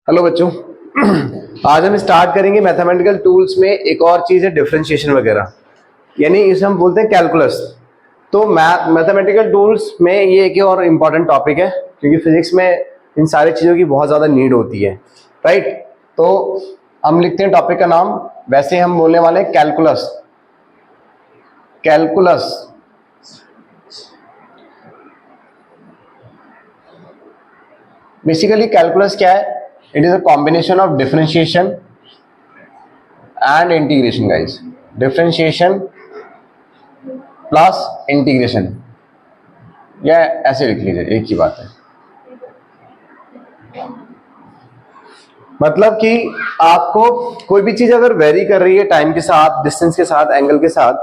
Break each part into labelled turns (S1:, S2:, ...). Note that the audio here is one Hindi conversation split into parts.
S1: हेलो बच्चों। आज हम स्टार्ट करेंगे मैथमेटिकल टूल्स में एक और चीज है डिफरेंशिएशन वगैरह, यानी इसे हम बोलते हैं कैलकुलस। तो मैथमेटिकल टूल्स में ये एक और इम्पॉर्टेंट टॉपिक है क्योंकि फिजिक्स में इन सारी चीजों की बहुत ज्यादा नीड होती है, राइट। तो हम लिखते हैं टॉपिक का नाम, वैसे हम बोलने वाले हैं कैलकुलस। कैलकुलस बेसिकली कैलकुलस क्या है? It is a combination of differentiation and integration guys. Differentiation plus integration, या ऐसे लिख लीजिए, एक ही बात है। मतलब कि आपको कोई भी चीज अगर वेरी कर रही है टाइम के साथ, डिस्टेंस के साथ, एंगल के साथ,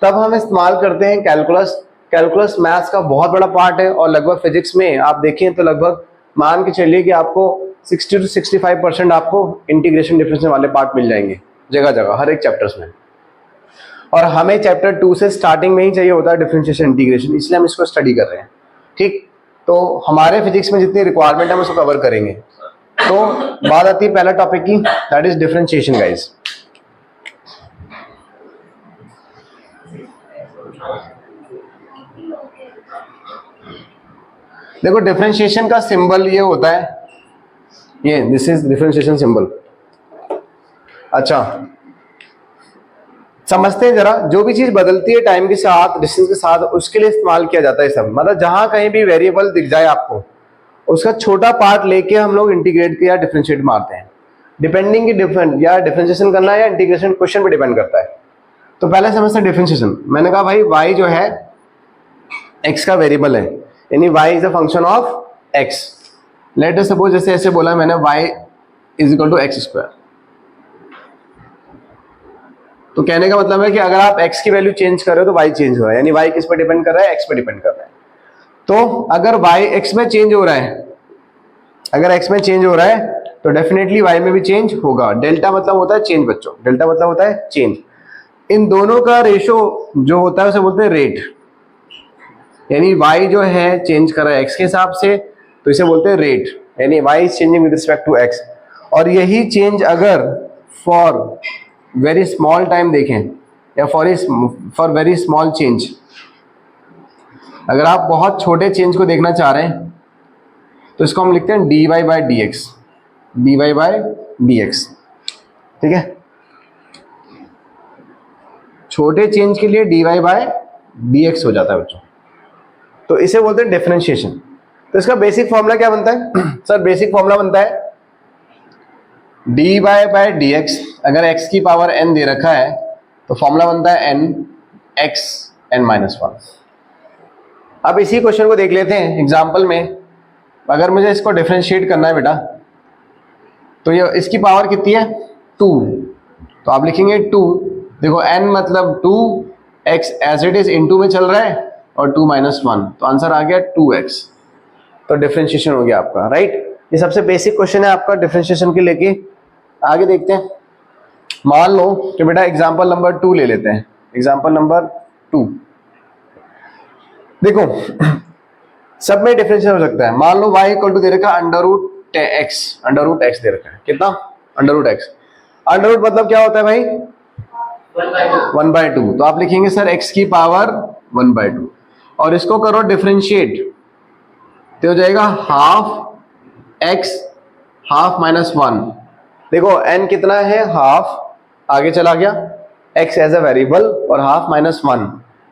S1: तब हम इस्तेमाल करते हैं कैलकुलस। कैलकुलस मैथ्स का बहुत बड़ा पार्ट है और लगभग फिजिक्स में आप देखें तो लगभग मान के चलिए कि आपको 60 to 65% आपको इंटीग्रेशन डिफरेंशिएशन वाले पार्ट मिल जाएंगे जगह जगह, हर एक चैप्टर्स में। और हमें चैप्टर 2 से स्टार्टिंग में ही चाहिए होता है डिफरेंशिएशन इंटीग्रेशन, इसलिए हम इसको स्टडी कर रहे हैं, ठीक। तो हमारे फिजिक्स में जितनी रिक्वायरमेंट है हम उसको कवर करेंगे। तो बात आती है पहला टॉपिक की, दैट इज डिफरेंशिएशन गाइस। देखो डिफरेंशिएशन का सिंबल ये होता है, ये दिस इज डिफरेंशिएशन सिंबल। अच्छा समझते हैं जरा, जो भी चीज बदलती है टाइम के साथ, डिस्टेंस के साथ, उसके लिए इस्तेमाल किया जाता है सब। मतलब जहां कहीं भी वेरिएबल दिख जाए आपको, उसका छोटा पार्ट लेके हम लोग इंटीग्रेट या डिफरेंशिएट मारते हैं, डिपेंडिंग की डिफरेंट या डिफरेंशिएशन करना है या इंटीग्रेशन क्वेश्चन पे डिपेंड करता है। तो पहले समझते हैं डिफरेंशिएशन। मैंने कहा भाई y जो है x का वेरिएबल है, यानी y is a function of x। Let us suppose जैसे ऐसे बोला मैंने y is equal to x square. तो कहने का मतलब है कि अगर आप x की वैल्यू चेंज कर रहे हो तो y चेंज हो रहा है, यानी y किस पे डिपेंड कर रहा है? x पे डिपेंड कर रहा है। तो अगर y x में चेंज हो रहा है, अगर x में चेंज हो रहा है तो डेफिनेटली y में भी चेंज होगा। डेल्टा मतलब होता है चेंज बच्चों, डेल्टा मतलब होता है चेंज। इन दोनों का रेशो जो होता है उसे बोलते हैं रेट, यानी y जो है चेंज कर रहा है x के हिसाब से, तो इसे बोलते हैं रेट, यानी y is changing with respect to x। और यही चेंज अगर फॉर वेरी स्मॉल टाइम देखें, या फॉर वेरी स्मॉल चेंज, अगर आप बहुत छोटे चेंज को देखना चाह रहे हैं तो इसको हम लिखते हैं dy by d x, dy by d x, ठीक है। छोटे चेंज के लिए dy बाई डी एक्स हो जाता है बच्चों, तो इसे बोलते हैं डिफरेंशिएशन। तो इसका बेसिक फॉर्मूला क्या बनता है? सर बेसिक फॉर्मूला बनता है dy बाई डी एक्स। अगर x की पावर n दे रखा है तो फॉर्मूला बनता है n x n माइनस 1। अब इसी क्वेश्चन को देख लेते हैं एग्जाम्पल में। अगर मुझे इसको डिफरेंशिएट करना है बेटा, तो ये इसकी पावर कितनी है? 2। तो आप लिखेंगे 2, देखो n मतलब 2, x as it is into में चल रहा है और 2 माइनस 1, तो आंसर आ गया 2x। तो डिफरेंशिएशन हो गया आपका, राइट। ये सबसे बेसिक क्वेश्चन है आपका डिफरेंशिएशन के लेके। आगे देखते हैं। मान लो कि बेटा एग्जांपल नंबर 2 ले लेते हैं। एग्जांपल नंबर 2 देखो सब में डिफरेंशिएशन हो सकता है। मान लो y इक्वल टू दे रखा है अंडर रूट x दे रखा है। कितना? Under root x। Under root मतलब क्या होता है भाई? 1/2। तो आप लिखेंगे सर x की पावर 1/2 और इसको करो डिफरेंशिएट, तो हो जाएगा हाफ x हाफ माइनस 1। देखो n कितना है? हाफ, आगे चला गया x एज अ वेरिएबल और हाफ माइनस 1,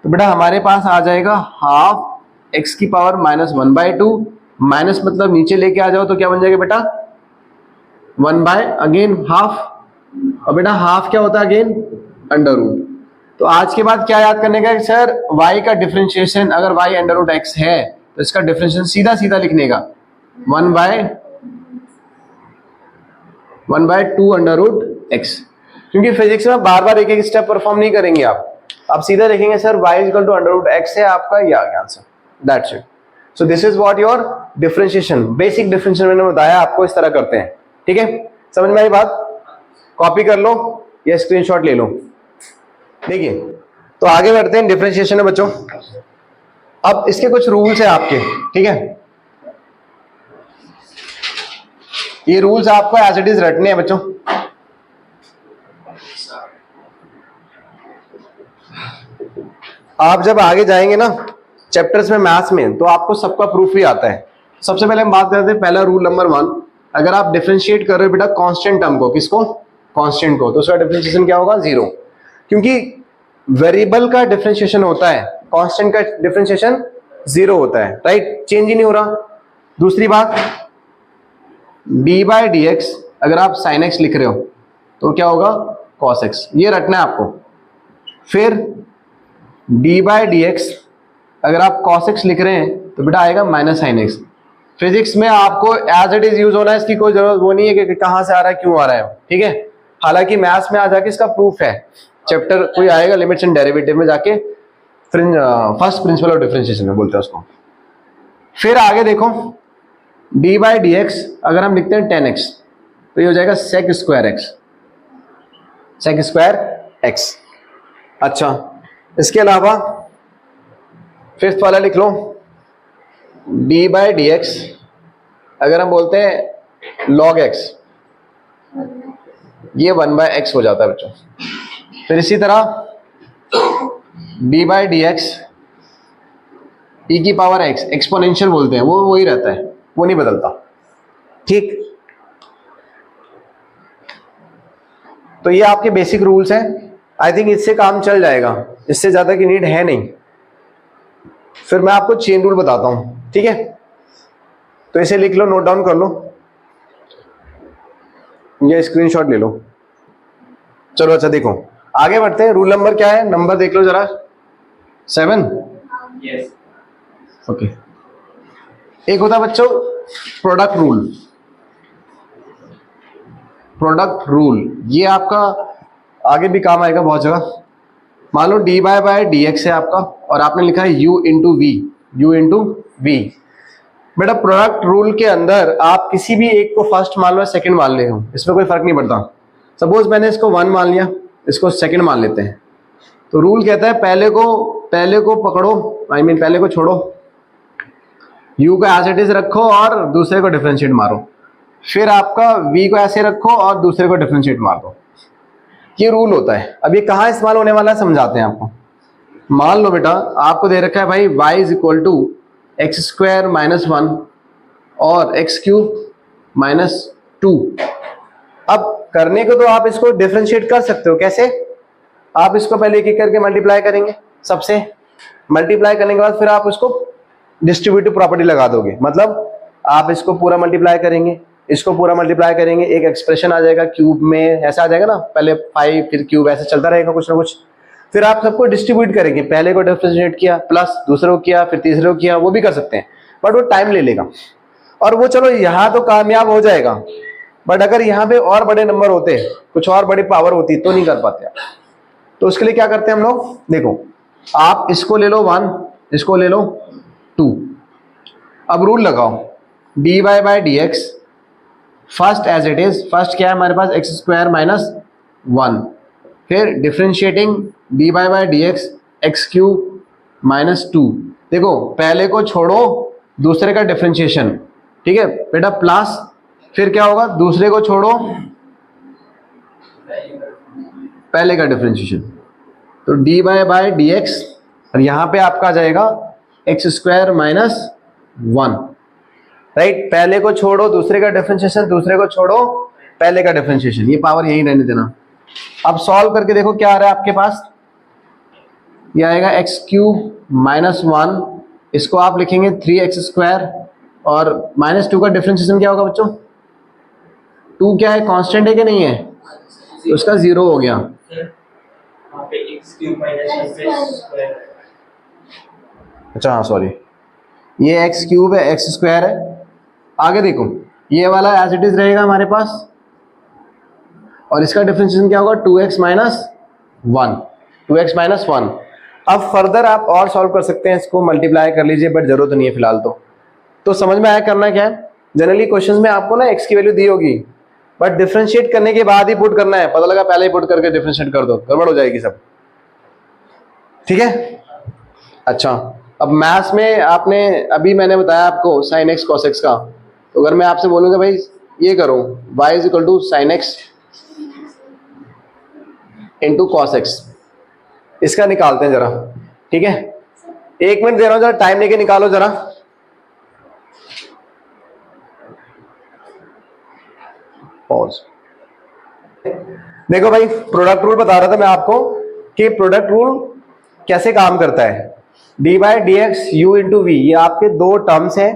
S1: तो बेटा हमारे पास आ जाएगा हाफ x की पावर माइनस 1/2। माइनस मतलब नीचे लेके आ जाओ तो क्या बन जाएगा बेटा? 1 बाय अगेन हाफ, और बेटा हाफ क्या होता है अगेन? Under root. तो आज के बाद क्या याद करने का सर? y का डिफरेंशिएशन, अगर y अंडर रूट x है तो इसका डिफरेंशिएशन सीधा सीधा लिखने का 1/2 अंडर रूट x। क्योंकि फिजिक्स में बार बार एक एक स्टेप परफॉर्म नहीं करेंगे आप सीधा लिखेंगे sir y equal to under root x है आपका, ये आ गया answer, that's it. So this is what your differentiation. Basic differentiation मैंने बताया आपको, इस तरह करते हैं, ठीक है। समझ में आई बात? कॉपी कर लो या स्क्रीनशॉट ले लो। देखिए तो आगे बढ़ते हैं डिफरेंशिएशन में बच्चों। अब इसके कुछ रूल्स हैं आपके, ठीक है। ये रूल्स आपको एज इट इज रटने हैं बच्चों। आप जब आगे जाएंगे ना चैप्टर्स में मैथ्स में, तो आपको सबका प्रूफ भी आता है। सबसे पहले हम बात करते हैं पहला रूल नंबर 1, अगर आप डिफरेंशिएट कर रहे हो बेटा कांस्टेंट टर्म को, किसको, कांस्टेंट को, तो उसका डिफरेंशिएशन क्या होगा, 0, क्योंकि वेरिएबल का डिफरेंशिएशन होता है, कांस्टेंट का डिफरेंशिएशन 0 होता है, राइट, चेंज ही नहीं हो रहा। दूसरी बात, d/dx अगर आप sin x लिख रहे हो तो क्या होगा, cos x, ये रटना है आपको। फिर d/dx अगर आप cos x लिख रहे हैं तो बेटा आएगा -sin x। फिजिक्स में आपको एज इट इज यूज होना है, इसकी कोई जरूरत वो नहीं है कि कहां से आ रहा है, क्यों आ रहा है, ठीक है। हालांकि मैथ्स में आ जाके इसका प्रूफ है, चैप्टर कोई आएगा लिमिट्स एंड डेरिवेटिव में जाके फर्स्ट प्रिंसिपल ऑफ डिफरेंशिएशन में बोलते हैं उसको। फिर आगे देखो, d/dx अगर हम लिखते हैं 10x तो ये हो जाएगा sec² x। अच्छा, इसके अलावा फिफ्थ वाला लिख लो, d/dx अगर हम बोलते हैं log x, ये 1/x हो जाता है बच्चों। फिर इसी तरह d/dx e⁻x एक्सपोनेंशियल बोलते हैं, वो वही रहता है, वो नहीं बदलता, ठीक। तो ये आपके बेसिक रूल्स हैं। आई थिंक इससे काम चल जाएगा, इससे ज्यादा की नीड है नहीं। फिर मैं आपको चेन रूल बताता हूं, ठीक है। तो इसे लिख लो, नोट डाउन कर लो, ये स्क्रीनशॉट ले लो। चलो अच्छा देखो, आगे बढ़ते हैं। रूल नंबर क्या है, नंबर देख लो जरा, 7।
S2: यस।
S1: ओके। एक होता है बच्चों प्रोडक्ट रूल। प्रोडक्ट रूल ये आपका आगे भी काम आएगा बहुत जगह। मान लो dy/dx है आपका और आपने लिखा है u इंटू v। बेटा प्रोडक्ट रूल के अंदर आप किसी भी एक को फर्स्ट मान लो, सेकंड मान ले हो, इसमें कोई फर्क नहीं पड़ता। सपोज मैंने इसको 1 मान लिया, इसको सेकंड मान लेते हैं, तो रूल कहता है पहले को पकड़ो, पहले को छोड़ो, u को एज इट इज रखो और दूसरे को डिफरेंशिएट मारो। फिर आपका v को ऐसे रखो और दूसरे को डिफरेंशिएट मार दो। ये रूल होता है। अब ये कहाँ इस्तेमाल होने वाला है समझाते हैं आपको। मान लो बेटा आपको दे रखा है भाई y is equal to x² - 1 और x³ - 2। अब करने को तो आप इसको डिफरेंशिएट कर सकते हो, कैसे, आप इसको पहले एक एक करके मल्टीप्लाई करेंगे, सबसे मल्टीप्लाई करने के बाद फिर आप उसको डिस्ट्रीब्यूटिव प्रॉपर्टी लगा दोगे। मतलब आप इसको पूरा मल्टीप्लाई करेंगे, इसको पूरा मल्टीप्लाई करेंगे, एक एक्सप्रेशन आ जाएगा क्यूब में, ऐसा आ जाएगा ना, पहले 5 फिर क्यूब, ऐसे चलता रहेगा कुछ ना कुछ। फिर आप सबको डिस्ट्रीब्यूट करेंगे, पहले को डिफरेंशिएट किया, प्लस दूसरे को किया, फिर तीसरे को किया, वो भी कर सकते हैं, बट वो टाइम ले लेगा। और वो चलो यहाँ तो कामयाब हो जाएगा, बट अगर यहाँ पे और बड़े नंबर होते, कुछ और बड़ी पावर होती, तो नहीं कर पाते। तो उसके लिए क्या करते हैं हम लोग, देखो आप इसको ले लो 1, इसको ले लो 2। अब रूल लगाओ, dy/dx first as it is, first क्या है हमारे पास, x² - 1, फिर डिफरेंशिएटिंग dy/dx x³ - 2। देखो पहले को छोड़ो, दूसरे का डिफरेंशिएशन, ठीक है बेटा, प्लस फिर क्या होगा, दूसरे को छोड़ो, पहले का डिफरेंशिएशन, तो dy/dx और यहां पे आपका आ जाएगा x² - 1, राइट। पहले को छोड़ो, दूसरे का डिफरेंशिएशन, दूसरे को छोड़ो, पहले का डिफरेंशिएशन, ये पावर यही रहने देना। अब सॉल्व करके देखो क्या आ रहा है आपके पास, ये आएगा x³ - 1, इसको आप लिखेंगे 3x² और -2 का डिफरेंशिएशन क्या होगा बच्चों, 2 क्या है, कांस्टेंट है कि नहीं है, तो उसका 0 हो गया। अच्छा हाँ सॉरी, ये x³ है, x² है। आगे देखो ये वाला एज इट इज रहेगा हमारे पास और इसका डिफरेंशिएशन क्या होगा, 2x - 1, 2x - 1। अब फर्दर आप और सॉल्व कर सकते हैं, इसको मल्टीप्लाई कर लीजिए, बट जरूरत नहीं है फिलहाल। तो समझ में आया करना क्या है। जनरली क्वेश्चंस में आपको ना x की वैल्यू दी होगी, बट डिफरेंशिएट करने के बाद ही पुट करना है। पता लगा पहले ही पुट करके डिफरेंशिएट कर दो, गड़बड़ हो जाएगी सब, ठीक है। अच्छा अब मैथ्स में आपने, अभी मैंने बताया आपको sin x cos x का, तो अगर मैं आपसे बोलूंगा भाई ये करो y is equal to sine x into cos x, इसका निकालते हैं जरा, ठीक है। 1 मिनट दे रहा हूं, जरा टाइम लेके निकालो जरा। पॉज। देखो भाई, प्रोडक्ट रूल बता रहा था मैं आपको कि प्रोडक्ट रूल कैसे काम करता है। D by d x u into v, ये आपके दो टर्म्स हैं,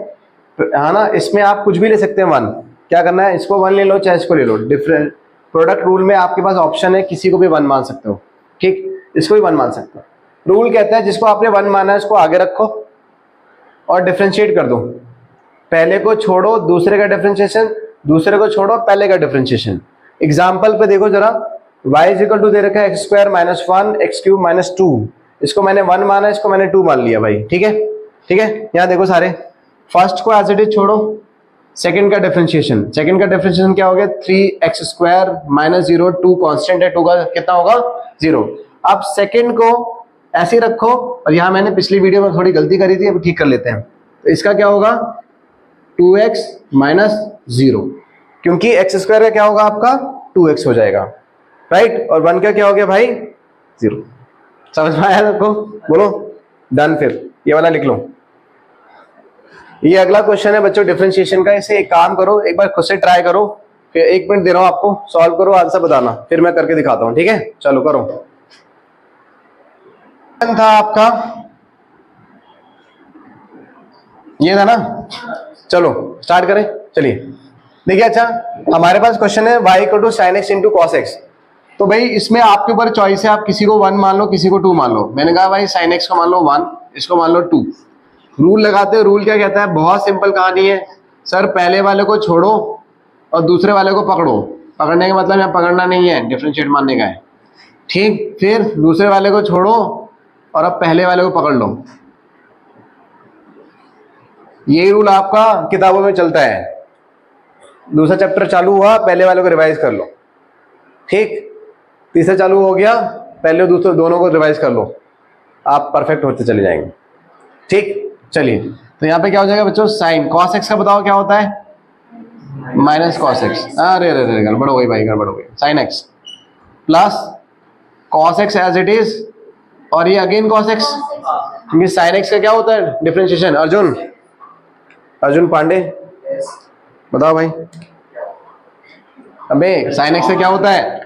S1: है ना। इसमें आप कुछ भी ले सकते हैं वन, क्या करना है, इसको वन ले लो चाहे इसको ले लो। डिफरेंट प्रोडक्ट रूल में आपके पास ऑप्शन है, किसी को भी वन मान सकते हो, ठीक, इसको भी वन मान सकते हो। रूल कहता है जिसको आपने वन माना है उसको आगे रखो और डिफ्रेंशिएट कर दो। पहले को छोड़ो दूसरे का डिफ्रेंशिएशन, दूसरे को छोड़ो पहले का डिफ्रेंशिएशन। एग्जाम्पल पे देखो जरा, y इज इक्वल टू दे रखा है x square minus one x cube minus two, इसको मैंने वन माना, इसको मैंने टू मान लिया भाई, ठीक है। ठीक है, यहाँ देखो सारे, फर्स्ट को एज इट इज छोड़ो, सेकंड का डिफरेंशिएशन, सेकंड का डिफरेंशिएशन क्या हो गया, 3x square minus zero, two constant है, टू का कितना होगा, जीरो। अब सेकंड को ऐसे ही रखो, और यहाँ मैंने पिछली वीडियो में थोड़ी गलती करी थी, अब ठीक कर लेते हैं। तो इसका क्या होगा, 2x माइनस जीरो, क्योंकि एक्स स्क्वायर का क्या होगा आपका 2x हो जाएगा, राइट। और वन का क्या हो गया भाई, जीरो। समझ में आया आपको, बोलो डन। फिर ये वाला लिख लो। ये अगला क्वेश्चन है बच्चों डिफरेंशिएशन का। इसे एक काम करो, एक बार खुद से ट्राई करो, फिर 1 मिनट दे रहा हूं आपको, सॉल्व करो, आंसर बताना, फिर मैं करके दिखाता हूं, ठीक है। चलो करो। था आपका ये था ना, चलो स्टार्ट करें, चलिए। देखिए, अच्छा हमारे पास क्वेश्चन है y equal to sine x into cos x. तो भाई इसमें आपके ऊपर चॉइस है, आप किसी को वन मान लो, किसी को टू मान लो। मैंने कहा भाई साइन एक्स को मान लो वन, इसको मान लो टू। रूल लगाते हो, रूल क्या कहता है, बहुत सिंपल कहानी है सर, पहले वाले को छोड़ो और दूसरे वाले को पकड़ो। पकड़ने का मतलब यहाँ पकड़ना नहीं है, डिफरेंशिएट मानने का है, ठीक। फिर दूसरे वाले को छोड़ो और अब पहले वाले को पकड़ लो। यही रूल आपका किताबों में चलता है। दूसरा चैप्टर चालू हुआ, पहले वाले को रिवाइज कर लो, ठीक। तीसरा चालू हो गया, पहले दूसरे दोनों को रिवाइज कर लो, आप परफेक्ट होते चले जाएंगे, ठीक। चलिए, तो यहाँ पे क्या हो जाएगा बच्चों, साइन कॉस एक्स का बताओ क्या होता है, माइनस कॉस एक्स। अरे अरे अरे गड़बड़ हो गई भाई, गड़बड़ हो गई। Sine x plus cos x as it is, और ये अगेन कॉस एक्स, क्योंकि साइन एक्स का क्या होता है डिफरेंशिएशन। अर्जुन पांडे बताओ भाई, अबे साइन एक्स से क्या होता है,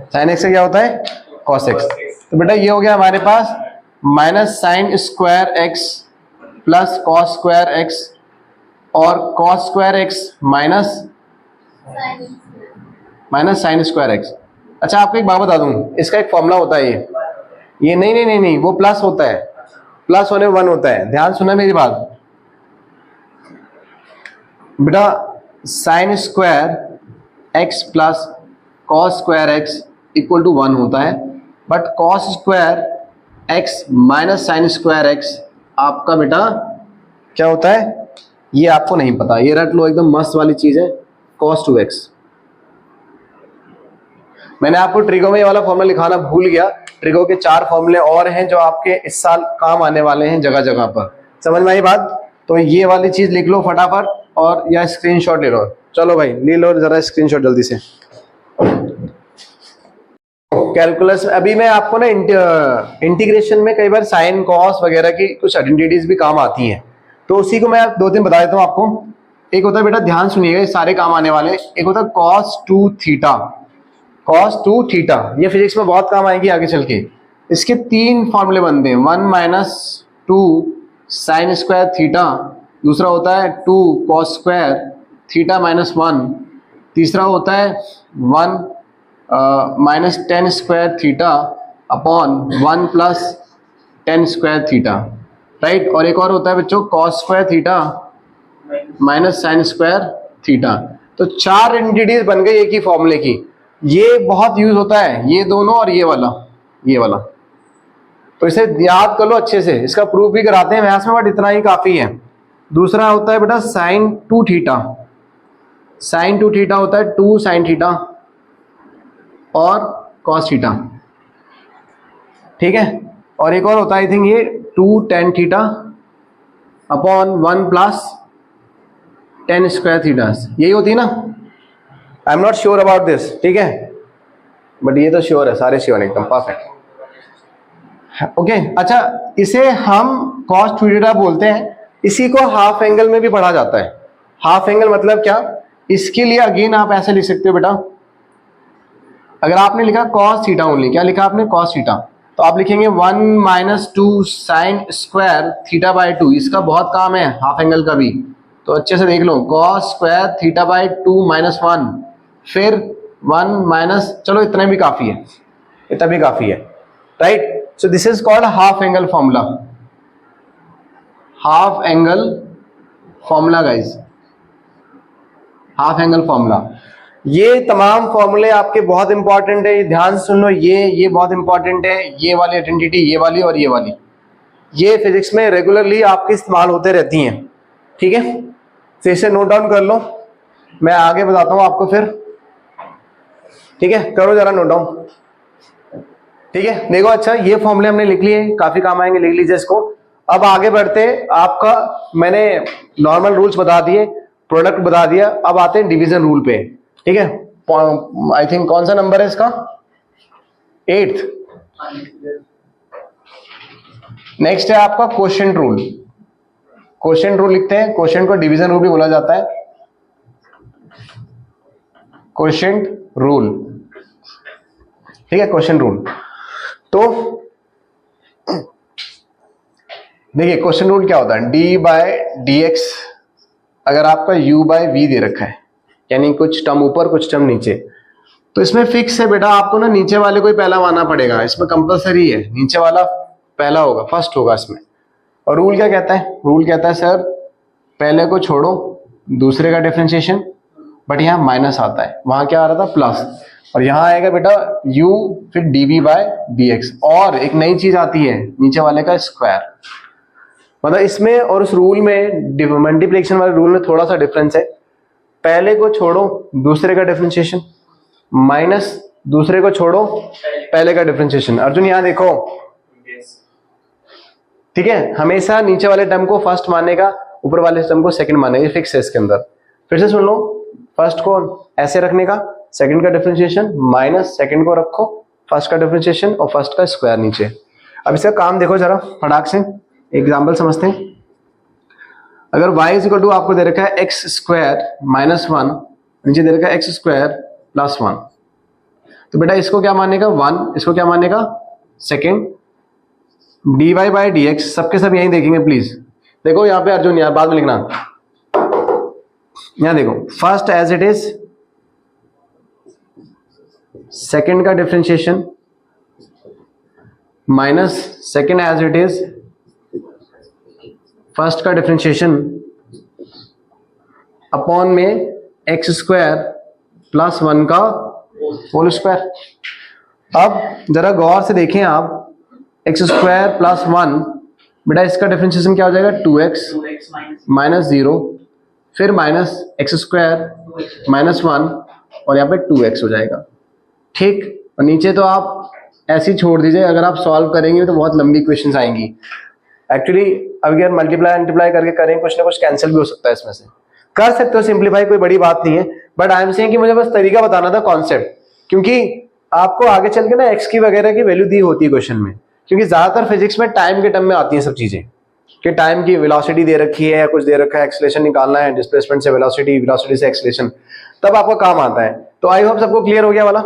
S1: साइन एक्स से क्या होता है, कॉस एक्स। तो बेटा ये हो गया हमारे पास minus sine square x plus cos square x, और cos square x minus sine square x. अच्छा आपको एक बात बता दूं, इसका एक फॉर्मूला होता है, ये नहीं नहीं नहीं नहीं, वो प्लस होता है, प्लस होने में वन होता है। ध्यान सुना मेरी बात बेटा, sine square x plus cos square x equal to one होता है, but cos square x minus sine square x आपका बेटा क्या होता है, ये आपको नहीं पता, ये रट लो, एकदम मस्त वाली चीज है, कॉस टू एक्स। मैंने आपको ट्रिगो में ये वाला फॉर्मूला लिखाना भूल गया। ट्रिगो के 4 फॉर्मूले और हैं जो आपके इस साल काम आने वाले हैं जगह जगह पर। समझ में आई बात, तो ये वाली चीज लिख लो फटाफट, और या स्क्रीनशॉट ले लो। चलो भाई ले लो जरा स्क्रीनशॉट जल्दी से। कैलकुलस अभी मैं आपको ना इंटीग्रेशन में कई बार साइन कॉस वगैरह की कुछ आइडेंटिटीज भी काम आती हैं, तो उसी को मैं 2 दिन बता देता हूँ आपको। एक होता है बेटा, ध्यान सुनिएगा, ये सारे काम आने वाले। एक होता है cos two theta, cos two theta, ये फिजिक्स में बहुत काम आएगी आगे चल के। इसके 3 फॉर्मूले बनते हैं, 1 minus two sine square theta, दूसरा होता है 2 कॉस स्क्वायर थीटा माइनस 1, तीसरा होता है 1 minus 10 square theta upon 1 plus 10 square theta, right. और एक और होता है बच्चों cos square theta minus sine square theta. तो 4 एंटिटीज बन गई एक ही फॉर्मूले की। ये बहुत यूज होता है, ये दोनों और ये वाला, तो इसे याद कर लो अच्छे से। इसका प्रूफ भी कराते हैं मैथ्स में, बट इतना ही काफी है। दूसरा होता है बेटा sign to theta, sign to theta होता है 2 साइन थीटा और कॉस थीटा, ठीक है। और एक और होता है आई थिंक ये 2 tan theta upon 1 plus tan square theta, यही होती है ना? I am not sure about this, ठीक है, बट ये तो श्योर है, सारे श्योर एकदम परफेक्ट। ओके अच्छा, इसे हम cos थीटा बोलते हैं। इसी को हाफ एंगल में भी पढ़ा जाता है। हाफ एंगल मतलब क्या? इसके लिए अगेन आप ऐसे लिख सकते हो बेटा, अगर आपने लिखा cos थीटा ओनली, क्या लिखा आपने? cos थीटा, तो आप लिखेंगे 1 minus 2 sine square theta by 2। इसका बहुत काम है हाफ एंगल का भी, तो अच्छे से देख लो, cos square theta by 2 minus 1, फिर 1 माइनस, चलो इतना भी काफी है, इतना भी काफी है, right? So this is called half angle formula, half angle formula guys, half angle formula. ये तमाम फॉर्मूले आपके बहुत इंपॉर्टेंट है, ध्यान से सुन लो, ये बहुत इंपॉर्टेंट है, ये वाली आइडेंटिटी, ये वाली और ये वाली, ये फिजिक्स में रेगुलरली आपके इस्तेमाल होते रहती हैं, ठीक है? तो इसे नोट डाउन कर लो, मैं आगे बताता हूं आपको फिर, ठीक है? करो जरा नोट डाउन, ठीक है? देखो अच्छा, ये फॉर्मूले हमने लिख लिए, काफी काम आएंगे, लिख लीजिए इसको। अब आगे बढ़ते, आपका मैंने नॉर्मल रूल्स बता दिए, प्रोडक्ट बता दिया, अब आते हैं डिवीजन रूल पे, ठीक है? आई थिंक कौन सा नंबर है इसका? 8th। नेक्स्ट है आपका क्वोशिएंट रूल। क्वोशिएंट रूल लिखते हैं, क्वोशिएंट को डिवीजन रूल भी बोला जाता है, क्वोशिएंट रूल, ठीक है? क्वोशिएंट रूल, तो देखिए क्वेश्चन रूल क्या होता है, डी बाय डी एक्स, अगर आपका u बाय वी दे रखा है, यानी कुछ टर्म ऊपर कुछ टर्म नीचे, तो इसमें फिक्स है बेटा, आपको ना नीचे वाले को ही पहला मानना पड़ेगा, इसमें कंपलसरी है, नीचे वाला पहला होगा, फर्स्ट होगा इसमें। और रूल क्या कहता है? रूल कहता है सर पहले को छोड़ो दूसरे का डिफरेंशिएशन, बट यहाँ माइनस आता है, वहां क्या आ रहा था? प्लस, और यहाँ आएगा बेटा u फिर dv बाय dx, और एक नई चीज आती है नीचे वाले का स्क्वायर। मतलब इसमें और उस रूल में, मल्टीप्लिकेशन वाले रूल में थोड़ा सा डिफरेंस है, पहले को छोड़ो दूसरे का डिफरेंशिएशन, माइनस दूसरे को छोड़ो पहले का डिफरेंशिएशन। अर्जुन यहाँ देखो, ठीक है? हमेशा नीचे वाले टर्म को फर्स्ट मानेगा, ऊपर वाले टर्म को सेकंड मानेगा, ये फिक्स है इसके अंदर। फिर से सुन लो, फर्स्ट को ऐसे रखने का, सेकंड का डिफरेंशिएशन माइनस सेकंड को रखो फर्स्ट का डिफरेंशिएशन, और फर्स्ट का स्क्वायर नीचे। अब इसका काम देखो जरा फटाक से, एग्जाम्पल समझते हैं। अगर y इज इक्वल टू आपको दे रखा है एक्स स्क्वायर माइनस 1, नीचे दे रखा है एक्स स्क्वायर प्लस 1, तो बेटा इसको क्या मानेगा? 1, इसको क्या मानेगा? Second. dy by d x, सबके सब यहीं देखेंगे प्लीज, देखो यहाँ पे अर्जुन, यहाँ बाद में लिखना, यहाँ देखो, first as it is, second का differentiation minus second as it is, first का डिफरेंशिएशन अपॉन में एक्स स्क्वायर प्लस 1 का होल स्क्वायर। अब जरा गौर से देखें आप, एक्स स्क्वायर प्लस 1, बेटा इसका डिफरेंशिएशन क्या हो जाएगा? 2x माइनस 0, फिर माइनस एक्स स्क्वायर माइनस 1, और यहाँ पे 2x हो जाएगा, ठीक? और नीचे तो आप ऐसे ही छोड़ दीजिए, अगर आप सॉल्व करेंगे तो बहुत लंबी क्वेश्चंस आएंगी। एक्चुअली अगर मल्टीप्लाई करके करें, कुछ ना कुछ कैंसिल भी हो सकता है, इसमें से कर सकते हो सिंप्लीफाई, कोई बड़ी बात नहीं है, बट आई एम सेइंग कि मुझे बस तरीका बताना था, कॉन्सेप्ट, क्योंकि आपको आगे चल के ना एक्स की वगैरह की वैल्यू दी होती है क्वेश्चन में, क्योंकि ज्यादातर फिजिक्स में टाइम के टर्म में आती है सब चीजें, कि टाइम की वेलोसिटी दे रखी है या कुछ दे रखा है, एक्सेलरेशन निकालना है, डिस्प्लेसमेंट से वेलोसिटी, वेलोसिटी से एक्सेलरेशन, तब आपको काम आता है। तो आई होप सबको क्लियर हो गया वाला,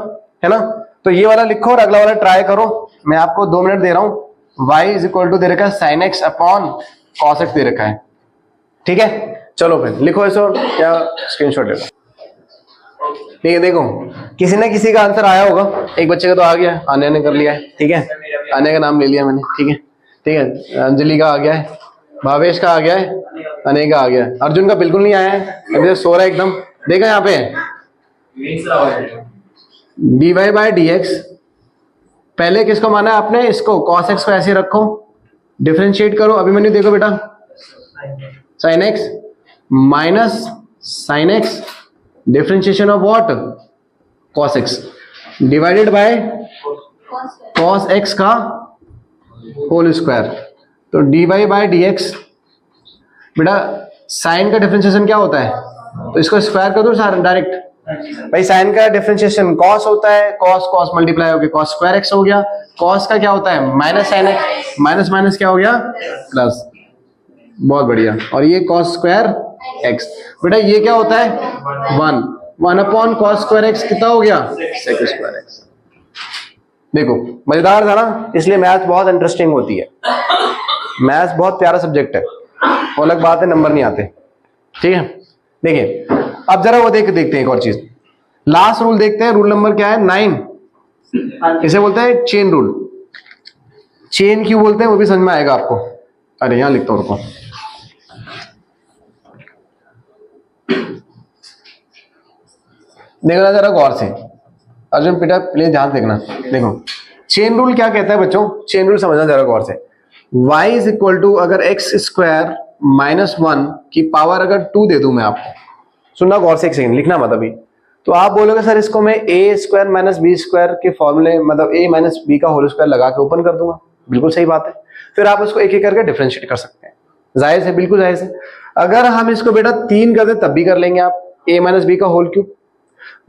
S1: है ना? तो ये वाला लिखो और अगला वाला ट्राई करो, मैं आपको 2 मिनट दे रहा हूं। y इज इक्वल टू दे रखा है sine x upon cos x दे रखा है, ठीक है? चलो फिर लिखो इसको, क्या स्क्रीनशॉट ले लो, ठीक है? देखो किसी ना किसी का आंसर आया होगा, एक बच्चे का तो आ गया, आने ने कर लिया है, ठीक है? आने का नाम ले लिया मैंने, ठीक है? ठीक है, अंजलि का आ गया है, भावेश का आ गया है, अने का आ गया है, अर्जुन का बिल्कुल नहीं आया है, अभी सो रहा है एकदम। देखा यहाँ पे dy बाई डी एक्स, पहले किसको माना है आपने? इसको, cos x को ऐसे रखो, डिफरेंशिएट करो, अभी मैंने देखो बेटा sin x minus sin x, differentiation of what? cos x divided by cos x का होल स्क्वायर। तो dy बाई डी एक्स, बेटा साइन का डिफरेंशिएशन क्या होता है? तो इसको स्क्वायर कर दो सारा डायरेक्ट। भाई साइन का डिफरेंशिएशन कॉस होता है, कॉस कॉस मल्टीप्लाई हो गया कॉस स्क्वायर एक्स हो गया। कॉस का क्या होता है minus sine x, minus minus क्या हो गया प्लस। बहुत बढ़िया। और ये कॉस स्क्वायर एक्स, बेटा ये क्या होता है 1 अपॉन कॉस स्क्वायर एक्स कितना हो गया सेक स्क्वायर एक्स। देखो मजेदार था ना, इसलिए मैथ्स बहुत इंटरेस्टिंग होती है। मैथ्स बहुत प्यारा सब्जेक्ट है, वो अलग बात है नंबर नहीं आते, ठीक है। देखिए अब जरा वो देखते हैं एक और चीज, लास्ट रूल देखते हैं। रूल नंबर क्या है 9, इसे बोलते हैं चेन रूल। चेन क्यों बोलते हैं वो भी समझ में आएगा आपको। अरे यहां लिखता हूं, रुको। देखना जरा गौर से, अर्जुन बेटा प्लीज ध्यान देखना। देखो चेन रूल क्या कहता है बच्चों, चेन रूल समझना जरा गौर से। y इज इक्वल टू अगर एक्स स्क्वायर माइनस 1 की पावर अगर 2 दे दूं मैं आपको, सुनना गौर से, एक सेकंड लिखना मत अभी। तो आप बोलोगे सर इसको मैं ए स्क्वायर माइनस बी स्क्वायर के फॉर्मूले मतलब ए माइनस बी का होल स्क्वायर लगा के ओपन कर दूंगा। बिल्कुल सही बात है। फिर आप उसको एक एक करके डिफरेंशिएट कर सकते हैं, जाहिर है, बिल्कुल जाहिर है। अगर हम इसको बेटा 3 कर दे तब भी कर लेंगे आप, ए माइनस बी का होल क्यूब।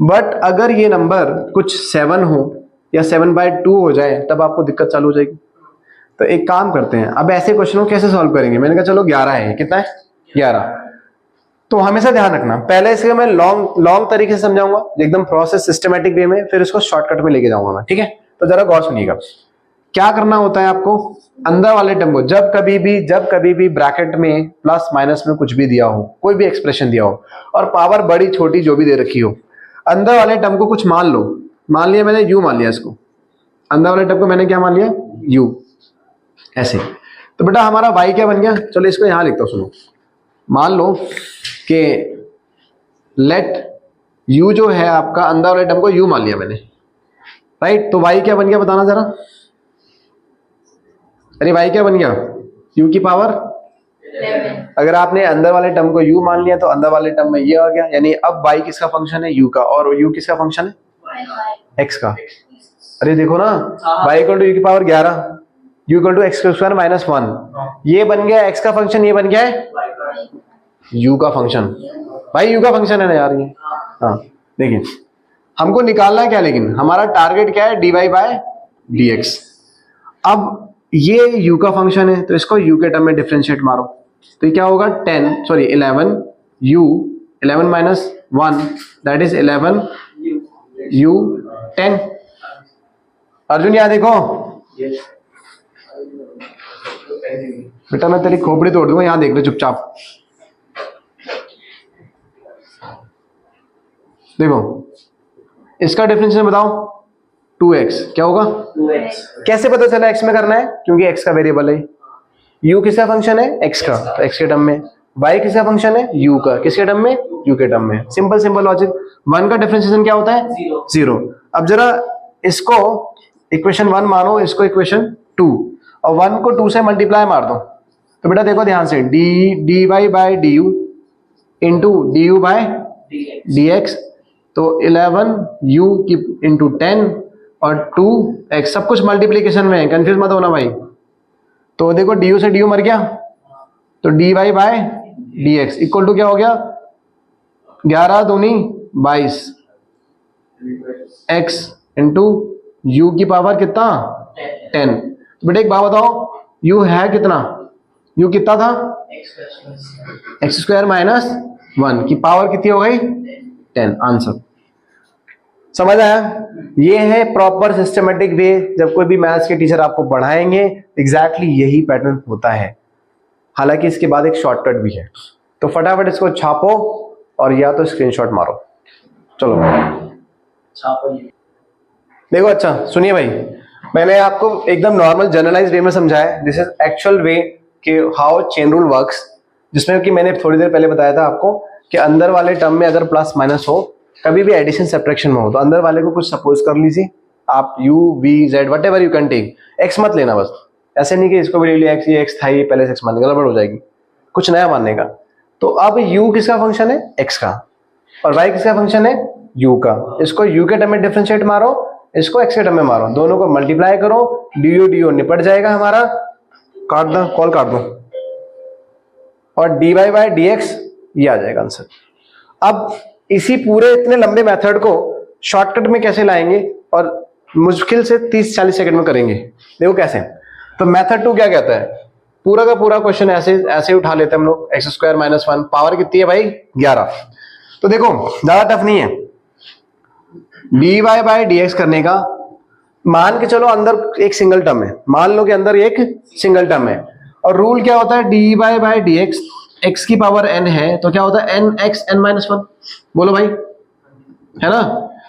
S1: बट अगर ये नंबर कुछ 7 हो या 7/2 हो जाए तब आपको दिक्कत चालू हो जाएगी। तो एक काम करते हैं, अब ऐसे क्वेश्चन को कैसे सॉल्व करेंगे। मैंने कहा चलो 11 है, कितना है 11। तो हमेशा ध्यान रखना, पहले इसके मैं लॉन्ग तरीके से समझाऊंगा एकदम प्रोसेस सिस्टमेटिक वे में, फिर इसको शॉर्टकट में लेके जाऊंगा मैं, ठीक है। तो जरा गौर सुनिएगा क्या करना होता है आपको। अंदर वाले टर्म को जब कभी भी ब्रैकेट में प्लस माइनस में कुछ भी दिया हो, कोई भी एक्सप्रेशन दिया हो और पावर बड़ी छोटी जो भी दे रखी हो, अंदर वाले टर्म को कुछ मान लो। मान लिया मैंने u मान लिया इसको, अंदर वाले टर्म को मैंने क्या मान लिया u, ऐसे। तो बेटा हमारा y क्या बन गया, चलो इसको यहां लिखता हूं, सुनो। मान लो कि लेट u जो है आपका, अंदर वाले टर्म को u मान लिया मैंने, राइट। तो y क्या बन गया बताना जरा। अरे y क्या बन गया u की पावर 11। अगर आपने अंदर वाले टर्म को u मान लिया तो अंदर वाले टर्म में ये आ गया, यानी अब y किसका फंक्शन है u का, और u किसका फंक्शन है x का। अरे देखो ना, y इक्वल टू u की power 11, u equal to x square minus 1, ये बन गया x का फंक्शन, ये बन गया है u का फंक्शन। भाई u का फंक्शन है ना यार ये। हाँ देखिए हमको निकालना है क्या, लेकिन हमारा टारगेट क्या है dy बाय dx। अब ये u का फंक्शन है तो इसको u के टर्म में डिफरेंशिएट मारो, तो ये क्या होगा 11 u 11 minus 1 that is 11 u 10। Arjun यहाँ देखो बेटा, मैं तेरी खोपड़ी तोड़ दूंगा, यहाँ देख लो चुपचाप। देखो इसका डिफरेंशिएशन बताओ 2x, क्या होगा 2x। कैसे पता चला x में करना है, क्योंकि x का वेरिएबल है। u किसका फंक्शन है x का, तो x के टर्म में। y किसका फंक्शन है u का, किसके टर्म में u के टर्म में। Simple logic. 1 का डिफरेंशिएशन क्या होता है 0। अब जरा इसको इक्वेशन 1 मानो, इसको इक्वेशन 2, और 1 को 2 से मल्टीप्लाई मार दो। तो बेटा देखो ध्यान से, dy by du into du by dx, तो 11u की इंटू 10 और 2x, सब कुछ मल्टीप्लीकेशन में है, कंफ्यूज मत होना भाई। तो देखो du से du मर गया, तो dy by dx equal to क्या हो गया 11 दूनी 22 x इंटू u की पावर कितना 10। तो बेटा एक बात बताओ, u है कितना, u कितना था एक्स स्क्वायर माइनस 1 की पावर कितनी हो गई 10। आंसर समझ आया। ये है प्रॉपर सिस्टमेटिक वे, जब कोई भी मैथ्स के टीचर आपको पढ़ाएंगे एग्जैक्टली यही पैटर्न होता है। हालांकि इसके बाद एक शॉर्टकट भी है, तो फटाफट इसको छापो और या तो स्क्रीनशॉट मारो। चलो छापो। देखो अच्छा सुनिए भाई, मैंने आपको एकदम नॉर्मल जनरलाइज्ड वे में समझाया, दिस इज एक्चुअल वे कि हाउ चेन रूल वर्क्स, जिसमें कि मैंने थोड़ी देर पहले बताया था आपको कि अंदर वाले टर्म में अगर प्लस माइनस हो, कभी भी एडिशन सब्ट्रैक्शन में हो, तो अंदर वाले को कुछ सपोज कर लीजिए आप, u v z whatever you can take, x मत लेना बस। ऐसे नहीं कि इसको भी ले लिया x, ये x था ही पहले से x मान, गड़बड़ हो जाएगी, कुछ नया मानने का। तो अब u किसका फंक्शन है x का, और y किसका फंक्शन है u का। इसको u के टर्म में डिफरेंशिएट मारो, इसको x के टर्म में मारो, दोनों को मल्टीप्लाई करो, du निपट जाएगा हमारा, काट दो, कॉल काट दो, और dy बाय dx ये आ जाएगा आंसर। अब इसी पूरे इतने लंबे मेथड को शॉर्टकट में कैसे लाएंगे और मुश्किल से 30-40 सेकंड में करेंगे। देखो कैसे। तो मेथड 2 क्या कहता है, पूरा का पूरा क्वेश्चन ऐसे ऐसे उठा लेते हैं हम लोग। x² - 1 पावर कितनी है भाई 11। तो देखो ज्यादा टफ नहीं है, dy/dx करने का। मान के चलो अंदर एक सिंगल टर्म है, मान लो कि अंदर एक सिंगल टर्म है, और रूल क्या होता है dy/dx x की पावर n है तो क्या होता है nx n-1। बोलो भाई, है ना।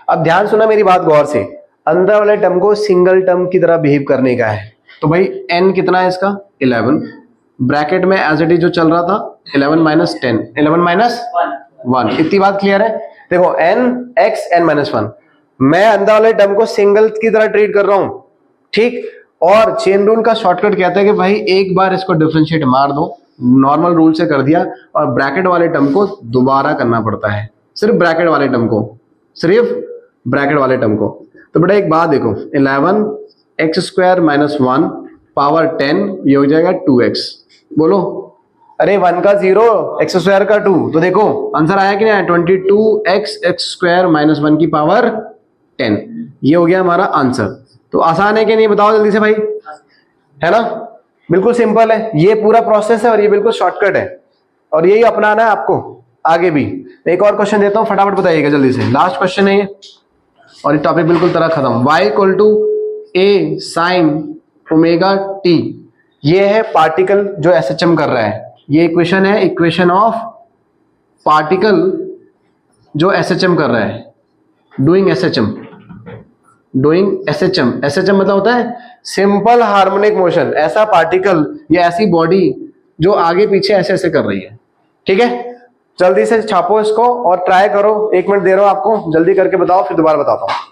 S1: अब ध्यान सुना मेरी बात गौर से, अंदर वाले टर्म को सिंगल टर्म की तरह बिहेव करने का है। तो भाई n कितना है इसका 11, ब्रैकेट में एज इट इज जो चल रहा था 11 - 10 11 - 1। इतनी बात क्लियर है। देखो nx n-1, मैं अंदर वाले टर्म को सिंगल की तरह ट्रीट कर रहा हूं, ठीक। और चेन रूल का शॉर्टकट कहता है कि भाई एक बार इसको डिफरेंशिएट मार दो, नॉर्मल रूल से कर दिया, और ब्रैकेट वाले टर्म को दोबारा करना पड़ता है, सिर्फ ब्रैकेट वाले टर्म को, सिर्फ ब्रैकेट वाले टर्म को। तो बेटा एक बात देखो, 11x² - 1 पावर 10 ये हो जाएगा 2x। बोलो, अरे 1 का 0 x² का 2, तो देखो आंसर आया कि नहीं, 22x x² - 1 की पावर 10, ये हो गया हमारा आंसर। तो आसान है कि नहीं, बताओ जल्दी से भाई, है ना। बिल्कुल सिंपल है, ये पूरा प्रोसेस है और ये बिल्कुल शॉर्टकट है, और यही अपनाना है आपको आगे भी। एक और क्वेश्चन देता हूं, फटाफट बताइएगा जल्दी से, लास्ट क्वेश्चन है ये, और ये टॉपिक बिल्कुल तरह खत्म। y = a sin ωt, ये है पार्टिकल जो SHM कर रहा है। ये इक्वेशन है, इक्वेशन ऑफ पार्टिकल जो SHM कर रहा है, डूइंग SHM। SHM मतलब होता है सिंपल हार्मोनिक मोशन, ऐसा पार्टिकल या ऐसी बॉडी जो आगे पीछे ऐसे ऐसे कर रही है, ठीक है। जल्दी से छापो इसको और ट्राई करो, 1 मिनट दे रहा हूं आपको, जल्दी करके बताओ, फिर दोबारा बताता हूं।